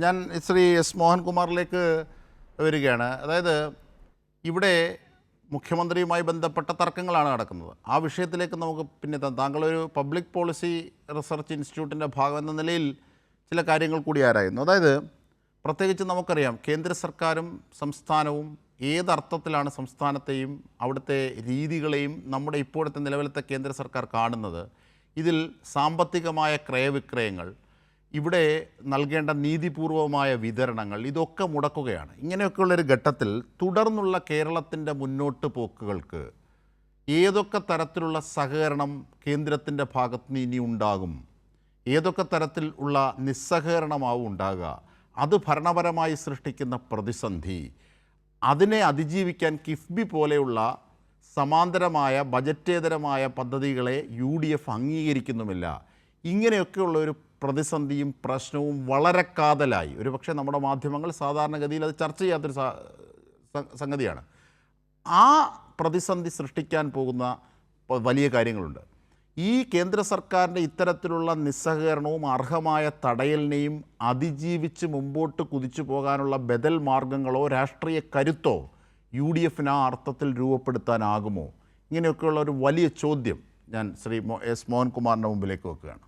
ഞാൻ ശ്രീ എസ് മോഹൻകുമാറിലേക്ക് വരികയാണ്. അതായത് ഇവിടെ മുഖ്യമന്ത്രിയുമായി ബന്ധപ്പെട്ട തർക്കങ്ങളാണ് നടക്കുന്നത്. ആ വിഷയത്തിലേക്ക് നമുക്ക് പിന്നെ താങ്കളൊരു പബ്ലിക് പോളിസി റിസർച്ച് ഇൻസ്റ്റിറ്റ്യൂട്ടിൻ്റെ ഭാഗം എന്ന നിലയിൽ ചില കാര്യങ്ങൾ കൂടി ആരായിരുന്നു. അതായത് പ്രത്യേകിച്ച് നമുക്കറിയാം കേന്ദ്ര സർക്കാരും സംസ്ഥാനവും ഏതർത്ഥത്തിലാണ് സംസ്ഥാനത്തെയും അവിടുത്തെ രീതികളെയും നമ്മുടെ ഇപ്പോഴത്തെ നിലവിലത്തെ കേന്ദ്ര സർക്കാർ കാണുന്നത്. ഇതിൽ സാമ്പത്തികമായ ക്രയവിക്രയങ്ങൾ, ഇവിടെ നൽകേണ്ട നീതിപൂർവമായ വിതരണങ്ങൾ, ഇതൊക്കെ മുടക്കുകയാണ്. ഇങ്ങനെയൊക്കെയുള്ളൊരു ഘട്ടത്തിൽ തുടർന്നുള്ള കേരളത്തിൻ്റെ മുന്നോട്ട് പോക്കുകൾക്ക് ഏതൊക്കെ തരത്തിലുള്ള സഹകരണം കേന്ദ്രത്തിൻ്റെ ഭാഗത്ത് നിന്ന് ഇനി ഉണ്ടാകും? ഏതൊക്കെ തരത്തിൽ ഉള്ള നിസ്സഹകരണമാവും ഉണ്ടാകുക? അത് ഭരണപരമായി സൃഷ്ടിക്കുന്ന പ്രതിസന്ധി, അതിനെ അതിജീവിക്കാൻ കിഫ്ബി പോലെയുള്ള സമാന്തരമായ ബജറ്റേതരമായ പദ്ധതികളെ UDF അംഗീകരിക്കുന്നുമില്ല. ഇങ്ങനെയൊക്കെയുള്ള ഒരു പ്രതിസന്ധിയും പ്രശ്നവും വളരെ കാതലായി, ഒരുപക്ഷെ നമ്മുടെ മാധ്യമങ്ങൾ സാധാരണഗതിയിൽ അത് ചർച്ച ചെയ്യാത്തൊരു സംഗതിയാണ്. ആ പ്രതിസന്ധി സൃഷ്ടിക്കാൻ പോകുന്ന വലിയ കാര്യങ്ങളുണ്ട്. ഈ കേന്ദ്ര സർക്കാരിൻ്റെ ഇത്തരത്തിലുള്ള നിസ്സഹകരണവും അർഹമായ തടയലിനെയും അതിജീവിച്ച് മുമ്പോട്ട് കുതിച്ചു പോകാനുള്ള ബദൽ മാർഗങ്ങളോ രാഷ്ട്രീയ കരുത്തോ UDFന് ആ അർത്ഥത്തിൽ രൂപപ്പെടുത്താനാകുമോ? ഇങ്ങനെയൊക്കെയുള്ള ഒരു വലിയ ചോദ്യം ഞാൻ ശ്രീ എസ് മോഹൻകുമാറിൻ്റെ മുമ്പിലേക്ക് വെക്കുകയാണ്.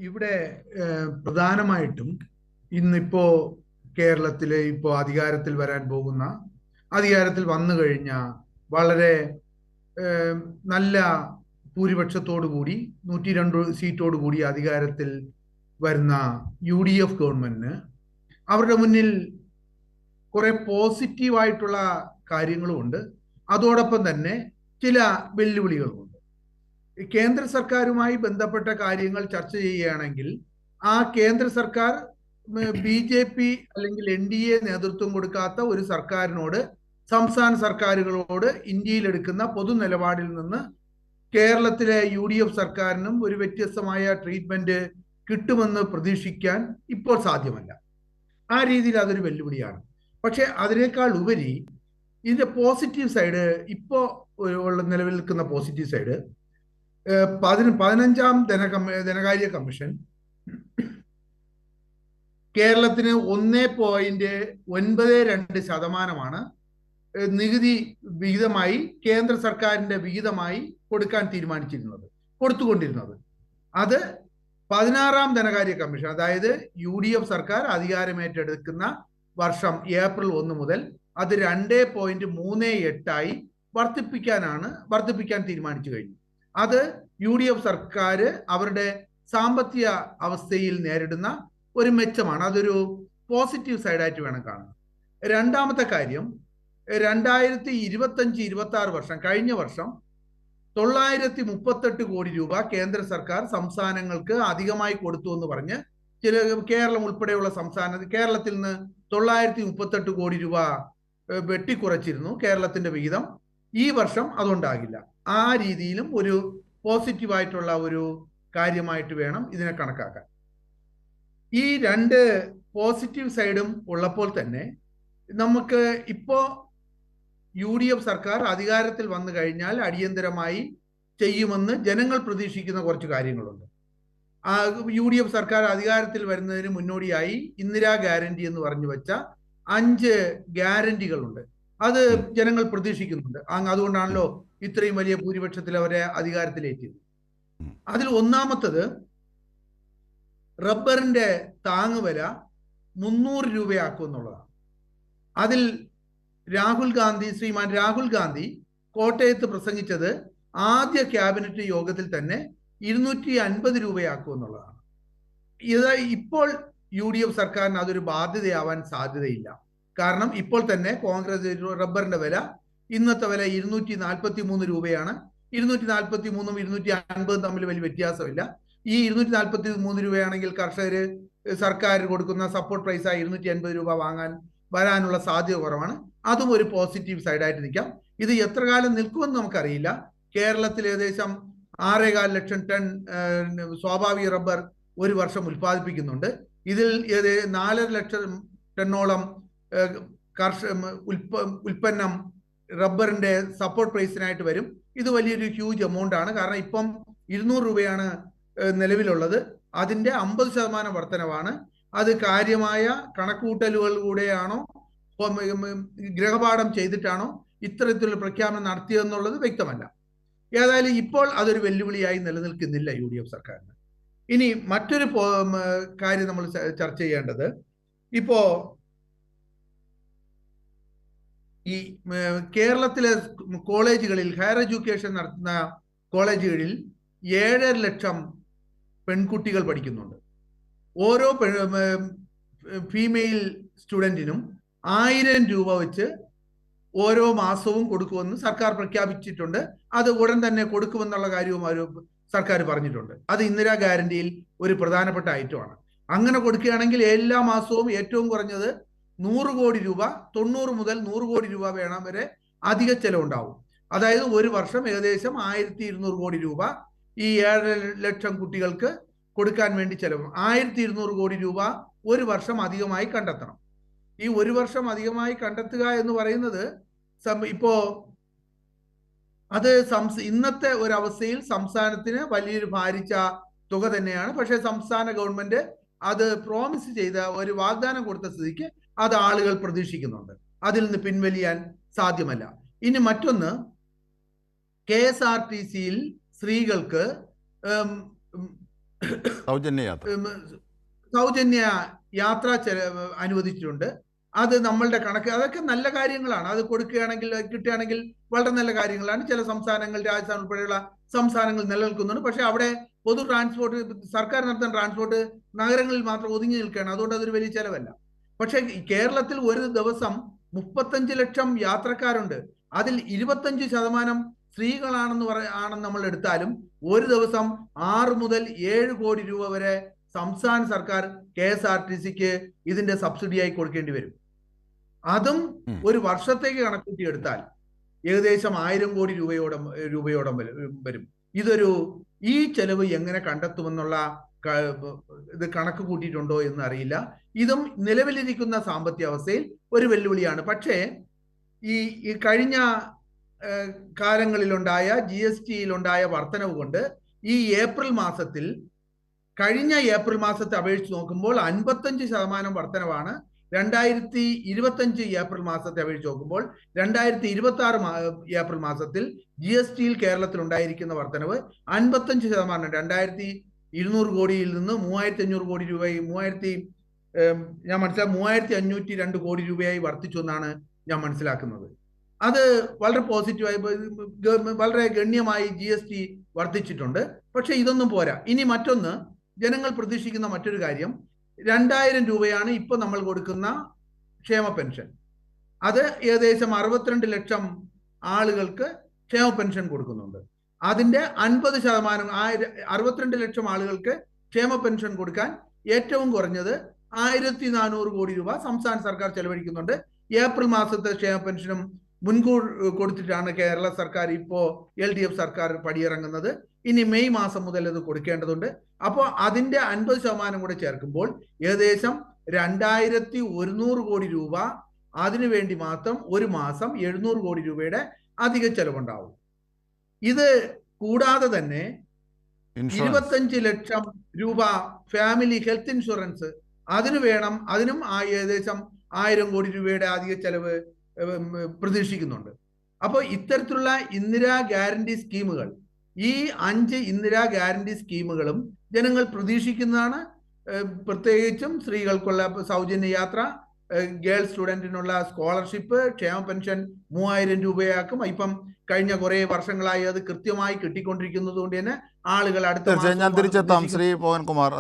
ഇവിടെ പ്രധാനമായിട്ടും ഇന്നിപ്പോ കേരളത്തിലെ ഇപ്പോൾ അധികാരത്തിൽ വരാൻ പോകുന്ന, അധികാരത്തിൽ വന്നു കഴിഞ്ഞ വളരെ നല്ല ഭൂരിപക്ഷത്തോടു കൂടി 102 സീറ്റോടു കൂടി അധികാരത്തിൽ വരുന്ന UDF ഗവൺമെന്റിന് അവരുടെ മുന്നിൽ കുറെ പോസിറ്റീവായിട്ടുള്ള കാര്യങ്ങളുമുണ്ട്, അതോടൊപ്പം തന്നെ ചില വെല്ലുവിളികളുമുണ്ട്. കേന്ദ്ര സർക്കാരുമായി ബന്ധപ്പെട്ട കാര്യങ്ങൾ ചർച്ച ചെയ്യുകയാണെങ്കിൽ ആ കേന്ദ്ര സർക്കാർ BJP അല്ലെങ്കിൽ NDA നേതൃത്വം കൊടുക്കാത്ത ഒരു സർക്കാരിനോട്, സംസ്ഥാന സർക്കാരുകളോട് ഇന്ത്യയിൽ എടുക്കുന്ന പൊതു നിലപാടിൽ നിന്ന് കേരളത്തിലെ UDF സർക്കാരിനും ഒരു വ്യത്യസ്തമായ ട്രീറ്റ്മെന്റ് കിട്ടുമെന്ന് പ്രതീക്ഷിക്കാൻ ഇപ്പോൾ സാധ്യമല്ല. ആ രീതിയിൽ അതൊരു വെല്ലുവിളിയാണ്. പക്ഷെ അതിനേക്കാൾ ഉപരി ഇതിന്റെ പോസിറ്റീവ് സൈഡ്, ഇപ്പോ നിലവിൽ നിൽക്കുന്ന പോസിറ്റീവ് സൈഡ്, 15ാം ധനകാര്യ കമ്മീഷൻ കേരളത്തിന് 1.92% നികുതി വിഹിതമായി കേന്ദ്ര സർക്കാരിന്റെ വിഹിതമായി കൊടുക്കാൻ കൊടുത്തുകൊണ്ടിരുന്നത്. അത് 16ാം ധനകാര്യ കമ്മീഷൻ, അതായത് UDF സർക്കാർ അധികാരമേറ്റെടുക്കുന്ന വർഷം ഏപ്രിൽ 1 മുതൽ അത് 2.38 വർദ്ധിപ്പിക്കാൻ തീരുമാനിച്ചു കഴിഞ്ഞു. അത് UDF സർക്കാർ അവരുടെ സാമ്പത്തിക അവസ്ഥയിൽ നേരിടുന്ന ഒരു മെച്ചമാണ്. അതൊരു പോസിറ്റീവ് സൈഡായിട്ട് വേണം കാണാൻ. രണ്ടാമത്തെ കാര്യം, 2025-26 വർഷം, കഴിഞ്ഞ വർഷം 938 കോടി രൂപ കേന്ദ്ര സർക്കാർ സംസ്ഥാനങ്ങൾക്ക് അധികമായി കൊടുത്തു എന്ന് പറഞ്ഞ് കേരളം ഉൾപ്പെടെയുള്ള കേരളത്തിൽ നിന്ന് 938 കോടി രൂപ വെട്ടിക്കുറച്ചിരുന്നു കേരളത്തിന്റെ വിഹിതം. ഈ വർഷം അതുണ്ടാകില്ല. ആ രീതിയിലും ഒരു പോസിറ്റീവായിട്ടുള്ള ഒരു കാര്യമായിട്ട് വേണം ഇതിനെ കണക്കാക്കാൻ. ഈ രണ്ട് പോസിറ്റീവ് സൈഡും ഉള്ളപ്പോൾ തന്നെ നമുക്ക് ഇപ്പോ UDF സർക്കാർ അധികാരത്തിൽ വന്നു കഴിഞ്ഞാൽ അടിയന്തരമായി ചെയ്യുമെന്ന് ജനങ്ങൾ പ്രതീക്ഷിക്കുന്ന കുറച്ച് കാര്യങ്ങളുണ്ട്. UDF സർക്കാർ അധികാരത്തിൽ വരുന്നതിന് മുന്നോടിയായി ഇന്ദിരാ ഗ്യാരണ്ടി എന്ന് പറഞ്ഞു വെച്ച 5 ഗ്യാരണ്ടികളുണ്ട്. അത് ജനങ്ങൾ പ്രതീക്ഷിക്കുന്നുണ്ട്. അതുകൊണ്ടാണല്ലോ ഇത്രയും വലിയ ഭൂരിപക്ഷത്തിൽ അവരെ അധികാരത്തിലേറ്റിയത്. അതിൽ ഒന്നാമത്തത് റബ്ബറിന്റെ താങ്ങുവില 300 രൂപയാക്കും എന്നുള്ളതാണ്. അതിൽ ശ്രീമാൻ രാഹുൽ ഗാന്ധി കോട്ടയത്ത് പ്രസംഗിച്ചത് ആദ്യ ക്യാബിനറ്റ് യോഗത്തിൽ തന്നെ 250 രൂപയാക്കും എന്നുള്ളതാണ്. ഇത് ഇപ്പോൾ UDF സർക്കാരിന് അതൊരു ബാധ്യതയാവാൻ സാധ്യതയില്ല. കാരണം ഇപ്പോൾ തന്നെ കോൺഗ്രസ് റബ്ബറിന്റെ വില, ഇന്നത്തെ വില 243 രൂപയാണ്. 243ഉം 250 തമ്മിൽ വലിയ വ്യത്യാസമില്ല. ഈ 243 രൂപയാണെങ്കിൽ കർഷകര് സർക്കാർ കൊടുക്കുന്ന സപ്പോർട്ട് പ്രൈസായി 250 രൂപ വരാനുള്ള സാധ്യത കുറവാണ്. അതും ഒരു പോസിറ്റീവ് സൈഡായിട്ട് നിൽക്കാം. ഇത് എത്ര കാലം നിൽക്കുമെന്ന് നമുക്കറിയില്ല. കേരളത്തിൽ ഏകദേശം 6.25 ലക്ഷം ടൺ സ്വാഭാവിക റബ്ബർ ഒരു വർഷം ഉൽപ്പാദിപ്പിക്കുന്നുണ്ട്. ഇതിൽ 4.5 ലക്ഷം ടണ്ണോളം ഉൽപ്പന്നം റബ്ബറിന്റെ സപ്പോർട്ട് പ്രൈസിനായിട്ട് വരും. ഇത് വലിയൊരു ഹ്യൂജ് എമൗണ്ട് ആണ്. കാരണം ഇപ്പം 200 രൂപയാണ് നിലവിലുള്ളത്. അതിൻ്റെ 50% വർധനവാണ്. അത് കാര്യമായ കണക്കുകൂട്ടലുകളിലൂടെയാണോ ഗ്രഹപാഠം ചെയ്തിട്ടാണോ ഇത്തരത്തിലുള്ള പ്രഖ്യാപനം നടത്തിയതെന്നുള്ളത് വ്യക്തമല്ല. ഏതായാലും ഇപ്പോൾ അതൊരു വെല്ലുവിളിയായി നിലനിൽക്കുന്നില്ല UDF സർക്കാരിന്. ഇനി മറ്റൊരു കാര്യം നമ്മൾ ചർച്ച ചെയ്യേണ്ടത്, ഇപ്പോ ഈ കേരളത്തിലെ കോളേജുകളിൽ ഹയർ എഡ്യൂക്കേഷൻ നടത്തുന്ന കോളേജുകളിൽ 7.5 ലക്ഷം പെൺകുട്ടികൾ പഠിക്കുന്നുണ്ട്. ഓരോ ഫീമെയിൽ സ്റ്റുഡൻറ്റിനും 1000 രൂപ വെച്ച് ഓരോ മാസവും കൊടുക്കുമെന്ന് സർക്കാർ പ്രഖ്യാപിച്ചിട്ടുണ്ട്. അത് ഉടൻ തന്നെ കൊടുക്കുമെന്നുള്ള കാര്യവും സർക്കാർ പറഞ്ഞിട്ടുണ്ട്. അത് ഇന്ദിരാ ഗ്യാരണ്ടിയിൽ ഒരു പ്രധാനപ്പെട്ട ഐറ്റമാണ്. അങ്ങനെ കൊടുക്കുകയാണെങ്കിൽ എല്ലാ മാസവും ഏറ്റവും കുറഞ്ഞത് 100 കോടി രൂപ, 90 മുതൽ 100 കോടി രൂപ വേണം വരെ അധിക ചെലവുണ്ടാവും. അതായത് ഒരു വർഷം ഏകദേശം 1200 കോടി രൂപ ഈ 7 ലക്ഷം കുട്ടികൾക്ക് കൊടുക്കാൻ വേണ്ടി ചെലവ്. 1200 കോടി രൂപ ഒരു വർഷം അധികമായി കണ്ടെത്തണം. ഈ ഒരു വർഷം അധികമായി കണ്ടെത്തുക എന്ന് പറയുന്നത് ഇപ്പോ അത് ഇന്നത്തെ ഒരു അവസ്ഥയിൽ സംസ്ഥാനത്തിന് വലിയൊരു ഭാരിച്ച തുക തന്നെയാണ്. പക്ഷേ സംസ്ഥാന ഗവൺമെന്റ് അത് പ്രോമിസ് ചെയ്ത ഒരു വാഗ്ദാനം കൊടുത്ത സ്ഥിതിക്ക് അത് ആളുകൾ പ്രതീക്ഷിക്കുന്നുണ്ട്. അതിൽ നിന്ന് പിൻവലിയാൻ സാധ്യമല്ല. ഇനി മറ്റൊന്ന്, KSRTCയിൽ സ്ത്രീകൾക്ക് സൗജന്യ യാത്രാ ചെലവ് അനുവദിച്ചിട്ടുണ്ട്. അത് നമ്മളുടെ കണക്ക്, അതൊക്കെ നല്ല കാര്യങ്ങളാണ്. അത് കൊടുക്കുകയാണെങ്കിൽ കിട്ടുകയാണെങ്കിൽ വളരെ നല്ല കാര്യങ്ങളാണ്. ചില സംസ്ഥാനങ്ങൾ, രാജസ്ഥാൻ ഉൾപ്പെടെയുള്ള സംസ്ഥാനങ്ങൾ നിലനിൽക്കുന്നുണ്ട്. പക്ഷെ അവിടെ പൊതു ട്രാൻസ്പോർട്ട്, സർക്കാർ നടത്തുന്ന ട്രാൻസ്പോർട്ട് നഗരങ്ങളിൽ മാത്രം ഒതുങ്ങി നിൽക്കുകയാണ്. അതുകൊണ്ട് അതൊരു വലിയ ചെലവല്ല. പക്ഷെ കേരളത്തിൽ ഒരു ദിവസം 35 ലക്ഷം യാത്രക്കാരുണ്ട്. അതിൽ 25% സ്ത്രീകളാണെന്ന് ആണെന്ന് നമ്മൾ എടുത്താലും ഒരു ദിവസം 6 മുതൽ 7 കോടി രൂപ വരെ സംസ്ഥാന സർക്കാർ KSRTCക്ക് ഇതിന്റെ സബ്സിഡിയായി കൊടുക്കേണ്ടി വരും. അതും ഒരു വർഷത്തേക്ക് കണക്കൂട്ടി എടുത്താൽ ഏകദേശം 1000 കോടി രൂപയോളം വരും. ഈ ചെലവ് എങ്ങനെ കണ്ടെത്തുമെന്നുള്ള ഇത് കണക്ക് കൂട്ടിയിട്ടുണ്ടോ എന്ന് അറിയില്ല. ഇതും നിലവിലിരിക്കുന്ന സാമ്പത്തിക അവസ്ഥയിൽ ഒരു വെല്ലുവിളിയാണ്. പക്ഷേ ഈ കഴിഞ്ഞ കാലങ്ങളിലുണ്ടായ GSTയിലുണ്ടായ വർധനവ് കൊണ്ട് ഈ കഴിഞ്ഞ ഏപ്രിൽ മാസത്തെ അപേക്ഷിച്ച് നോക്കുമ്പോൾ 55% വർധനവാണ്. 2025 ഏപ്രിൽ മാസത്തെ അപേക്ഷിച്ച് നോക്കുമ്പോൾ 2026 ഏപ്രിൽ മാസത്തിൽ GSTയിൽ കേരളത്തിൽ ഉണ്ടായിരിക്കുന്ന വർധനവ് 55%. 2200 കോടിയിൽ നിന്ന് 3500 കോടി രൂപയായി 3502 കോടി രൂപയായി വർദ്ധിച്ചു എന്നാണ് ഞാൻ മനസ്സിലാക്കുന്നത്. അത് വളരെ പോസിറ്റീവായി, വളരെ ഗണ്യമായി GST വർദ്ധിച്ചിട്ടുണ്ട്. പക്ഷെ ഇതൊന്നും പോരാ. ഇനി മറ്റൊന്ന്, ജനങ്ങൾ പ്രതീക്ഷിക്കുന്ന മറ്റൊരു കാര്യം, 2000 രൂപയാണ് ഇപ്പോൾ നമ്മൾ കൊടുക്കുന്ന ക്ഷേമ പെൻഷൻ. അത് ഏകദേശം 62 ലക്ഷം ആളുകൾക്ക് ക്ഷേമ പെൻഷൻ കൊടുക്കുന്നുണ്ട്. അതിന്റെ 50%, 62 ലക്ഷം ആളുകൾക്ക് ക്ഷേമ പെൻഷൻ കൊടുക്കാൻ ഏറ്റവും കുറഞ്ഞത് 1400 കോടി രൂപ സംസ്ഥാന സർക്കാർ ചെലവഴിക്കുന്നുണ്ട്. ഏപ്രിൽ മാസത്തെ ക്ഷേമ പെൻഷനും മുൻകൂർ കൊടുത്തിട്ടാണ് കേരള സർക്കാർ ഇപ്പോൾ LDF സർക്കാർ പടിയിറങ്ങുന്നത്. ഇനി മെയ് മാസം മുതൽ അത് കൊടുക്കേണ്ടതുണ്ട്. അപ്പോൾ അതിന്റെ 50% കൂടെ ചേർക്കുമ്പോൾ ഏകദേശം 2100 കോടി രൂപ അതിനുവേണ്ടി മാത്രം ഒരു മാസം 700 കോടി രൂപയുടെ അധിക ചെലവുണ്ടാവും. ഇത് കൂടാതെ തന്നെ 25 ലക്ഷം രൂപ ഫാമിലി ഹെൽത്ത് ഇൻഷുറൻസ് അതിനും ഏകദേശം 1000 കോടി രൂപയുടെ അധിക ചെലവ് പ്രതീക്ഷിക്കുന്നുണ്ട്. അപ്പോൾ ഇത്തരത്തിലുള്ള ഇന്ദിരാ ഗ്യാരണ്ടി സ്കീമുകൾ, ഈ 5 ഇന്ദിരാ ഗ്യാരണ്ടി സ്കീമുകളും ജനങ്ങൾ പ്രതീക്ഷിക്കുന്നതാണ്. പ്രത്യേകിച്ചും സ്ത്രീകൾക്കുള്ള സൗജന്യ യാത്ര, ഗേൾ സ്റ്റുഡൻറ്റിനുള്ള സ്കോളർഷിപ്പ്, ക്ഷേമ പെൻഷൻ 3000 രൂപയാക്കും. ഇപ്പം കഴിഞ്ഞ കുറെ വർഷങ്ങളായി അത് കൃത്യമായി കിട്ടിക്കൊണ്ടിരിക്കുന്നത് കൊണ്ട് തന്നെ ആളുകൾ അടുത്ത ഞാൻ തിരിച്ചെത്താം ശ്രീ പവൻകുമാർ.